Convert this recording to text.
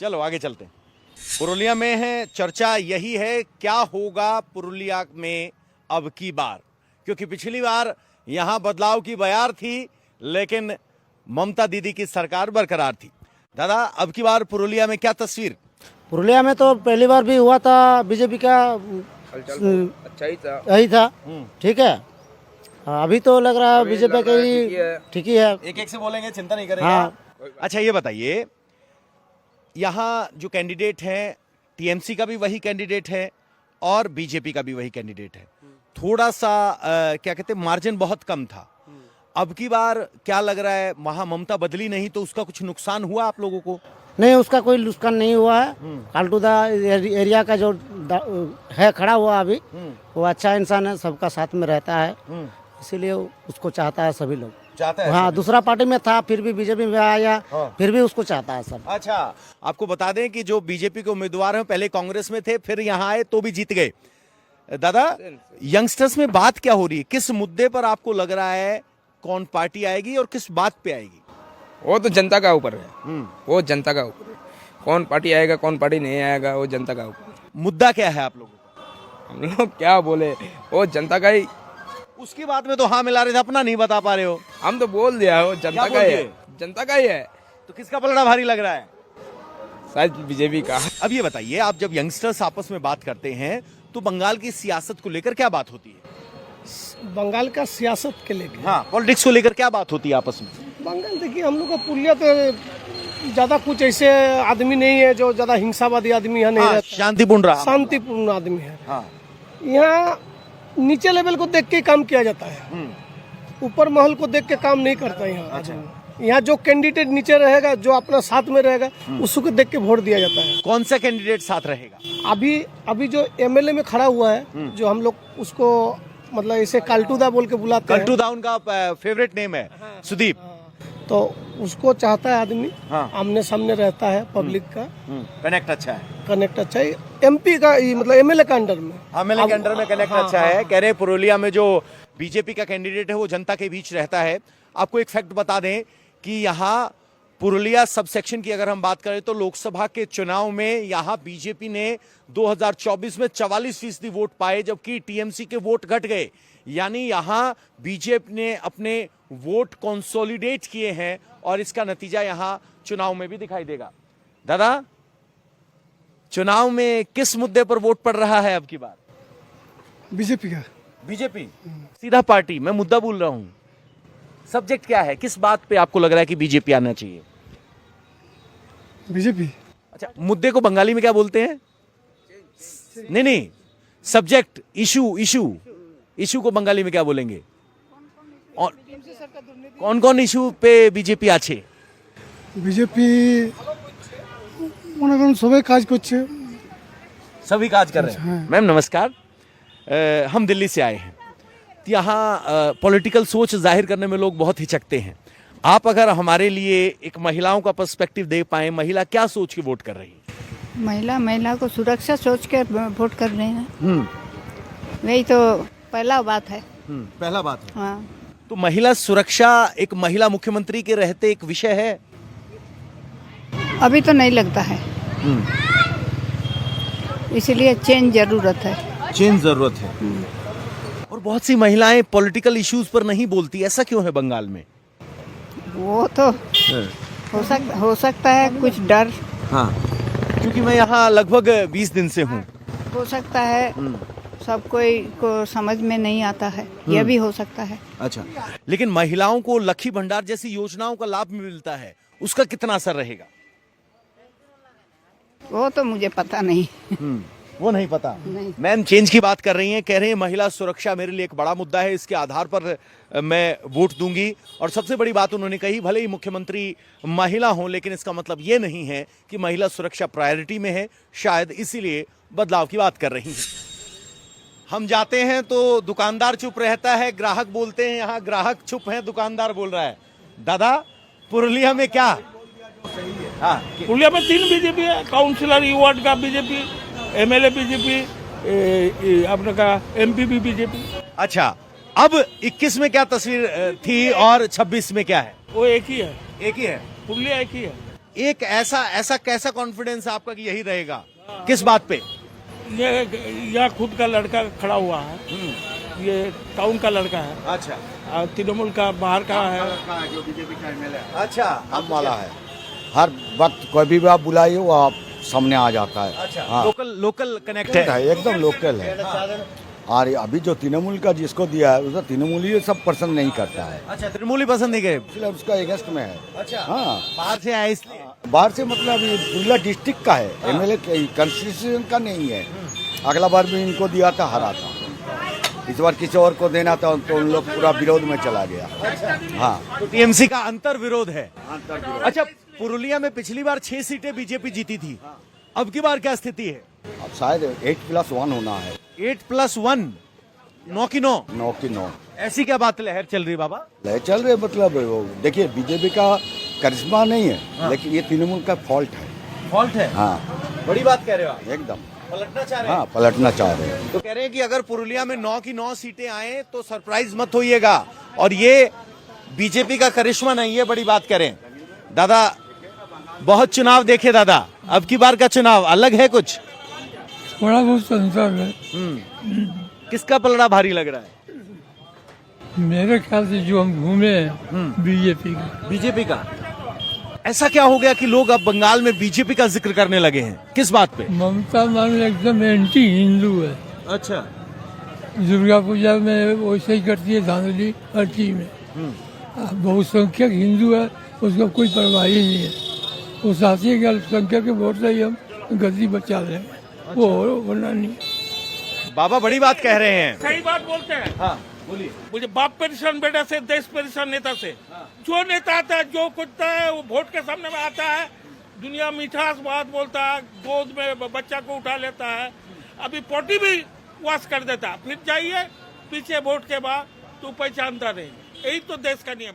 चलो आगे चलते हैं। पुरुलिया में है चर्चा यही है, क्या होगा पुरुलिया में अब की बार, क्योंकि पिछली बार यहां बदलाव की बयार थी लेकिन ममता दीदी की सरकार बरकरार थी। दादा, अब की बार पुरुलिया में क्या तस्वीर? पुरुलिया में तो पहली बार भी हुआ था, बीजेपी का अच्छा ही था। यही था। ठीक है, अभी तो लग रहा है बीजेपी का ही ठीक ही है। एक एक से बोलेंगे, चिंता नहीं करेंगे। हाँ। अच्छा ये बताइए, यहाँ जो कैंडिडेट हैं टीएमसी का भी वही कैंडिडेट है और बीजेपी का भी वही कैंडिडेट है। थोड़ा सा क्या कहते हैं, मार्जिन बहुत कम था। अब की बार क्या लग रहा है, वहां ममता बदली नहीं तो उसका कुछ नुकसान हुआ आप लोगों को? नहीं, उसका कोई नुकसान नहीं हुआ है। काल्टूदा एरिया का जो है खड़ा हुआ अभी, वो अच्छा इंसान है, सबका साथ में रहता है, इसीलिए उसको चाहता है सभी लोग। चाहता है? हाँ, दूसरा पार्टी में था, फिर भी बीजेपी में आया, फिर भी उसको चाहता है सब। अच्छा, आपको बता दें कि जो बीजेपी के उम्मीदवार हैं पहले कांग्रेस में थे, फिर यहाँ आए तो भी जीत गए। दादा, यंगस्टर्स में बात क्या हो रही है, किस मुद्दे पर आपको लग रहा है कौन पार्टी आएगी और किस बात पे आएगी? वो तो जनता का ऊपर है, वो जनता का ऊपर है। कौन पार्टी आएगा कौन पार्टी नहीं आएगा वो जनता का ऊपर है। मुद्दा क्या है आप लोगों का? हम लोग क्या बोले, वो जनता का ही। उसकी बात में तो हाँ मिला रहे थे, अपना नहीं बता पा रहे हो। हम तो बोल दिया, वो जनता का ही है, जनता का ही है। तो किसका पलड़ा भारी लग रहा है? शायद बीजेपी का। अब ये बताइए, आप जब यंगस्टर्स आपस में बात करते हैं तो बंगाल की सियासत को लेकर क्या बात होती है? बंगाल का सियासत के लेकर, हाँ, पॉलिटिक्स को लेकर क्या बात होती है आपस में? बंगाल देखिए, हम लोग का पुरुलिया तो ज्यादा कुछ ऐसे आदमी नहीं है जो ज्यादा हिंसावादी आदमी यहाँ नहीं हाँ, रहता, शांतिपूर्ण रहा। शांतिपूर्ण आदमी है। हाँ। यहाँ नीचे लेवल को देख के काम किया जाता है, ऊपर महल को देख के काम नहीं करता यहाँ। अच्छा। यहाँ जो कैंडिडेट नीचे रहेगा, जो अपना साथ में रहेगा, उसको देख के वोट दिया जाता है। कौन सा कैंडिडेट साथ रहेगा? अभी जो एमएलए में खड़ा हुआ है, जो हम लोग उसको मतलब इसे काल्टूदा बोल के बुलाते हैं। कल्टूदा उनका फेवरेट नेम है, सुदीप। तो उसको चाहता है आदमी। हाँ। आमने सामने रहता है, पब्लिक का कनेक्ट अच्छा है। कनेक्ट अच्छा है, एमपी का मतलब एमएलए का अंडर में। एमएलए के अंडर में कनेक्ट अच्छा है। कह रहे पुरुलिया में जो बीजेपी का कैंडिडेट है वो जनता के बीच रहता है। आपको एक फैक्ट बता दें कि यहाँ पुरुलिया सब सेक्शन की अगर हम बात करें तो लोकसभा के चुनाव में यहाँ बीजेपी ने 2024 में 44% वोट पाए, जबकि टीएमसी के वोट घट गए। यानी यहाँ बीजेपी ने अपने वोट कंसोलिडेट किए हैं और इसका नतीजा यहाँ चुनाव में भी दिखाई देगा। दादा, चुनाव में किस मुद्दे पर वोट पड़ रहा है अब की बार? बीजेपी का। बीजेपी सीधा पार्टी, मैं मुद्दा बोल रहा हूं। सब्जेक्ट क्या है, किस बात पे आपको लग रहा है कि बीजेपी आना चाहिए? बीजेपी। अच्छा, मुद्दे को बंगाली में क्या बोलते हैं? नहीं, सब्जेक्ट, इशू को बंगाली में क्या बोलेंगे? और कौन कौन इशू पे बीजेपी আছে? बीजेपी মনে করেন সবাই কাজ করছে। सभी काज कर रहे हैं। मैम नमस्कार, हम दिल्ली से आए हैं। यहाँ पॉलिटिकल सोच जाहिर करने में लोग बहुत हिचकते हैं। आप अगर हमारे लिए एक महिलाओं का पर्सपेक्टिव दे पाए, महिला क्या सोच के वोट कर रही है? महिला को सुरक्षा सोच के वोट कर रहे हैं। वही तो पहला बात है। पहला बात है। हाँ। तो महिला सुरक्षा एक महिला मुख्यमंत्री के रहते एक विषय है? अभी तो नहीं लगता है, इसीलिए चेंज जरूरत है। चेंज जरूरत है। और बहुत सी महिलाएं पॉलिटिकल इश्यूज पर नहीं बोलती, ऐसा क्यों है बंगाल में? वो तो हो सकता है कुछ डर। हाँ, क्योंकि मैं यहाँ लगभग 20 दिन से हूँ। हो सकता है सब कोई को समझ में नहीं आता है, यह भी हो सकता है। अच्छा, लेकिन महिलाओं को लक्ष्मी भंडार जैसी योजनाओं का लाभ मिलता है, उसका कितना असर रहेगा? वो तो मुझे पता नहीं। वो नहीं पता। नहीं। मैम चेंज की बात कर रही हैं, कह रहे हैं महिला सुरक्षा मेरे लिए एक बड़ा मुद्दा है, इसके आधार पर मैं वोट दूंगी। और सबसे बड़ी बात उन्होंने कही, भले ही मुख्यमंत्री महिला हो लेकिन इसका मतलब ये नहीं है कि महिला सुरक्षा प्रायोरिटी में है, शायद इसीलिए बदलाव की बात कर रही हैं। हम जाते हैं तो दुकानदार चुप रहता है, ग्राहक बोलते हैं, यहाँ ग्राहक चुप है, दुकानदार बोल रहा है। दादा, पुरुलिया में क्या? हाँ, पुरुलिया में 3 बीजेपी है, काउंसिलर ई वार्ड का बीजेपी, एमएलए बीजेपी, अपने का एमपी भी बीजेपी। अच्छा, अब 21 में क्या तस्वीर थी और 26 में क्या है? वो एक ही है, एक ही है। पुरुलिया एक ही है। एक ऐसा कैसा कॉन्फिडेंस है आपका कि यही रहेगा, किस बात पे? ये यह खुद का लड़का खड़ा हुआ है, ये टाउन का लड़का है, अच्छा, और तृणमूल का बाहर का है। जो बीजेपी का एमएलए, अच्छा, हम वाला है, हर वक्त कभी भी आप बुलाइए वो आप सामने आ जाता है। अच्छा, हाँ। लोकल कनेक्ट है। एकदम लोकल है। और अभी जो तृणमूल का जिसको दिया है उसको तृणमूल ही सब पसंद नहीं करता है, अच्छा, तृणमूल ही पसंद नहीं करे। इसलिए उसका अगेंस्ट में है। अच्छा, हाँ, बाहर से आए इसलिए। बाहर से मतलब ये पुरलिया डिस्ट्रिक्ट का है, एमएलए कंस्टिट्यूशन का नहीं है। अगला बार भी इनको दिया था, हरा था। इस बार किसी और को देना था तो उन लोग पूरा विरोध में चला गया। हाँ, तो टीएमसी का अंतर विरोध है। अच्छा, पुरुलिया में पिछली बार 6 सीटें बीजेपी जीती थी, अब की बार क्या स्थिति है? अब शायद 8+1 होना है। 8+1, 9 की 9। 9 की 9 ऐसी क्या बात लहर चल रही बाबा? ले चल रहे, मतलब वो देखिए बीजेपी का करिश्मा नहीं है, लेकिन ये तृणमूल का फॉल्ट है। फॉल्ट है? हाँ, बड़ी बात कह रहे हो आप, एकदम पलटना चाह रहे हैं। हाँ, पलटना चाह रहे हैं। तो कह रहे हैं कि अगर पुरुलिया में 9 की 9 सीटें आए तो सरप्राइज मत होइएगा, और ये बीजेपी का करिश्मा नहीं है, बड़ी बात करें। दादा बहुत चुनाव देखे दादा, अब की बार का चुनाव अलग है कुछ? थोड़ा बहुत अंतर है। किसका पलड़ा भारी लग रहा है? मेरे ख्याल से जो हम घूमे हैं बीजेपी का। बीजेपी का। ऐसा क्या हो गया कि लोग अब बंगाल में बीजेपी का जिक्र करने लगे हैं, किस बात पे? ममता मान एकदम एंटी हिंदू है। अच्छा, दुर्गा पूजा में वैसे ही करती है धांधली हर चीज में। बहुसंख्यक हिंदू है, उसका कोई परवाह ही नहीं है। वो चाहती है कि अल्पसंख्यक के वोट से ही हम गद्दी बचा लें, वो होना नहीं। बाबा बड़ी बात कह रहे हैं। सही बात बोलते हैं। हाँ, बोलिए। मुझे बाप परेशान बेटा से, देश परेशान नेता से। जो नेता आता है, जो कुछ है, वो वोट के सामने में आता है, दुनिया मिठास बात बोलता है, गोद में बच्चा को उठा लेता है, अभी पोटी भी वाश कर देता है। फिर जाइए पीछे वोट के बाद तो पहचानता नहीं। यही तो देश का नियम।